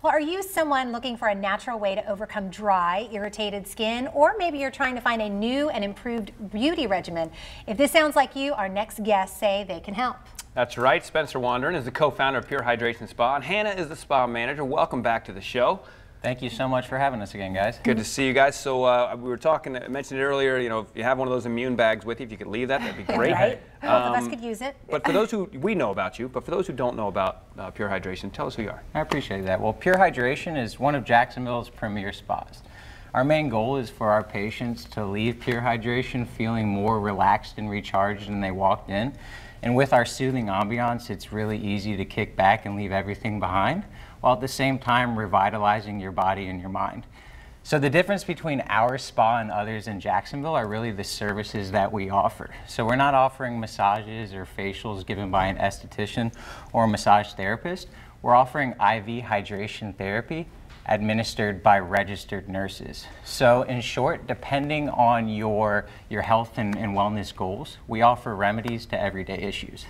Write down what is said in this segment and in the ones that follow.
Well, are you someone looking for a natural way to overcome dry, irritated skin, or maybe you're trying to find a new and improved beauty regimen? If this sounds like you, our next guests say they can help. That's right. Spencer Wandern is the co-founder of Pure Hydration Spa, and Hannah is the spa manager. Welcome back to the show. Thank you so much for having us again, guys. Good to see you guys. So we were talking, I mentioned it earlier, you know, if you have one of those immune bags with you, if you could leave that, that'd be great. Right? Both of us could use it. But for those who, we know about you, but for those who don't know about Pure Hydration, tell us who you are. I appreciate that. Well, Pure Hydration is one of Jacksonville's premier spas. Our main goal is for our patients to leave Pure Hydration feeling more relaxed and recharged than they walked in. And with our soothing ambiance, it's really easy to kick back and leave everything behind, while at the same time revitalizing your body and your mind. So the difference between our spa and others in Jacksonville are really the services that we offer. So we're not offering massages or facials given by an esthetician or a massage therapist. We're offering IV hydration therapy administered by registered nurses. So in short, depending on your health and wellness goals, we offer remedies to everyday issues.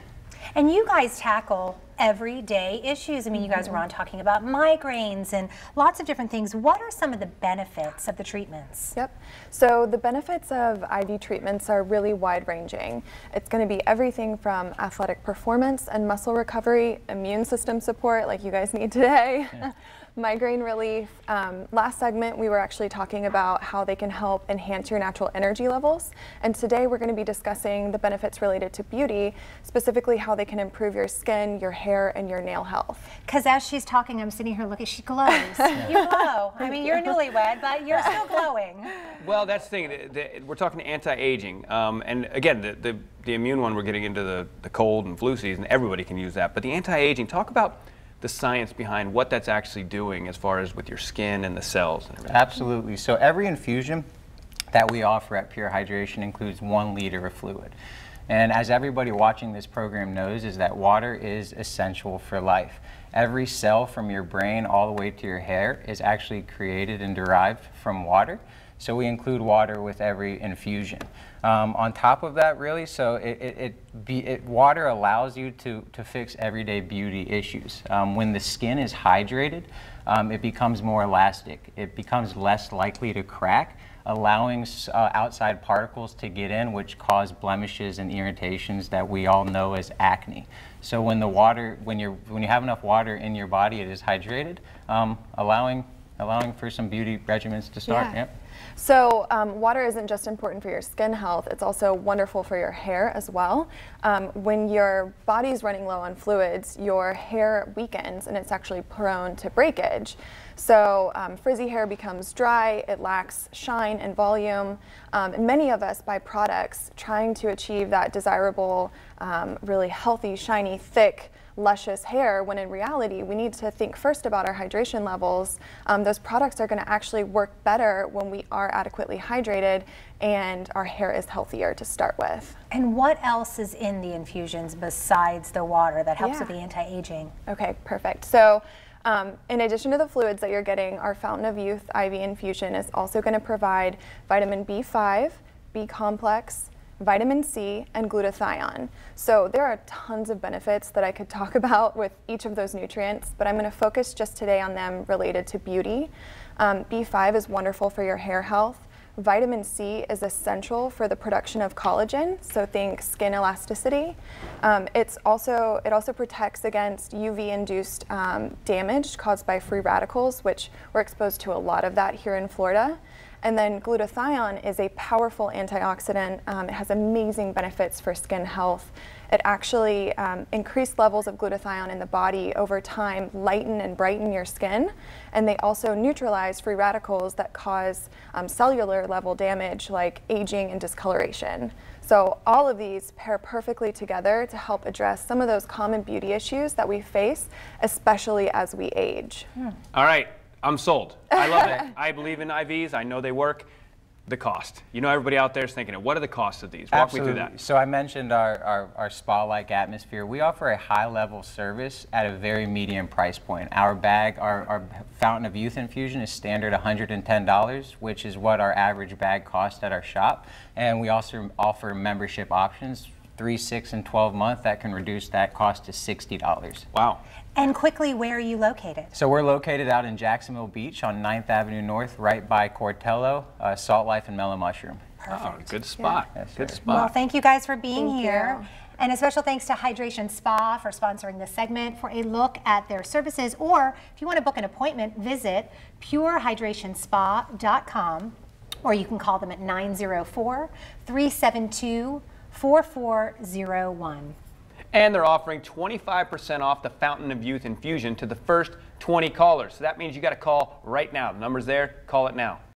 And you guys tackle everyday issues. I mean, you guys were on talking about migraines and lots of different things. What are some of the benefits of the treatments? Yep. So the benefits of IV treatments are really wide-ranging. It's going to be everything from athletic performance and muscle recovery, immune system support like you guys need today, yeah. Migraine relief. Last segment we were actually talking about how they can help enhance your natural energy levels, and today we're going to be discussing the benefits related to beauty, specifically how they can improve your skin, your hair, and your nail health. Because as she's talking, I'm sitting here looking, she glows. You glow. I mean, you're newlywed, but you're still glowing. Well, that's the thing. We're talking anti-aging, and again, the immune one, we're getting into the cold and flu season. Everybody can use that, but the anti-aging, talk about the science behind what that's actually doing as far as with your skin and the cells and everything. Absolutely. So every infusion that we offer at Pure Hydration includes 1 liter of fluid. And as everybody watching this program knows, is that water is essential for life. Every cell from your brain all the way to your hair is actually created and derived from water. So we include water with every infusion. On top of that, really, so water allows you to fix everyday beauty issues. When the skin is hydrated, it becomes more elastic. It becomes less likely to crack, allowing outside particles to get in, which cause blemishes and irritations that we all know as acne. So when you have enough water in your body, it is hydrated, allowing for some beauty regimens to start. Yeah. Yep. So water isn't just important for your skin health, it's also wonderful for your hair as well. When your body's running low on fluids, your hair weakens and it's actually prone to breakage. So frizzy hair becomes dry, it lacks shine and volume. And many of us buy products trying to achieve that desirable, really healthy, shiny, thick, luscious hair, when in reality we need to think first about our hydration levels. Those products are going to actually work better when we are adequately hydrated and our hair is healthier to start with. And what else is in the infusions besides the water that helps with the anti-aging? Okay, perfect. So in addition to the fluids that you're getting, our Fountain of Youth IV infusion is also going to provide vitamin B5, B complex, vitamin C, and glutathione. So there are tons of benefits that I could talk about with each of those nutrients, but I'm going to focus just today on them related to beauty. B5 is wonderful for your hair health. Vitamin C is essential for the production of collagen, so think skin elasticity. It also protects against UV-induced damage caused by free radicals, which we're exposed to a lot of that here in Florida. And then glutathione is a powerful antioxidant. It has amazing benefits for skin health. It actually, increased levels of glutathione in the body over time lighten and brighten your skin. And they also neutralize free radicals that cause cellular level damage like aging and discoloration. So all of these pair perfectly together to help address some of those common beauty issues that we face, especially as we age. All right. I'm sold. I love it. I believe in IVs. I know they work. The cost. You know, everybody out there is thinking, what are the costs of these? Walk me through that. So I mentioned our spa-like atmosphere. We offer a high-level service at a very medium price point. Our bag, our Fountain of Youth infusion is standard $110, which is what our average bag costs at our shop. And we also offer membership options 3, 6, and 12 month, that can reduce that cost to $60. Wow. And quickly, where are you located? So we're located out in Jacksonville Beach on 9th Avenue North, right by Cortello, Salt Life, and Mellow Mushroom. Perfect. Oh, good spot. Yes, Good sir. spot. Well, thank you guys for being Thank here. you. And a special thanks to Hydration Spa for sponsoring this segment. For a look at their services, or if you want to book an appointment, visit purehydratonspa.com, or you can call them at 904-372-4401. And they're offering 25% off the Fountain of Youth Infusion to the first 20 callers. So that means you got to call right now. The number's there. Call it now.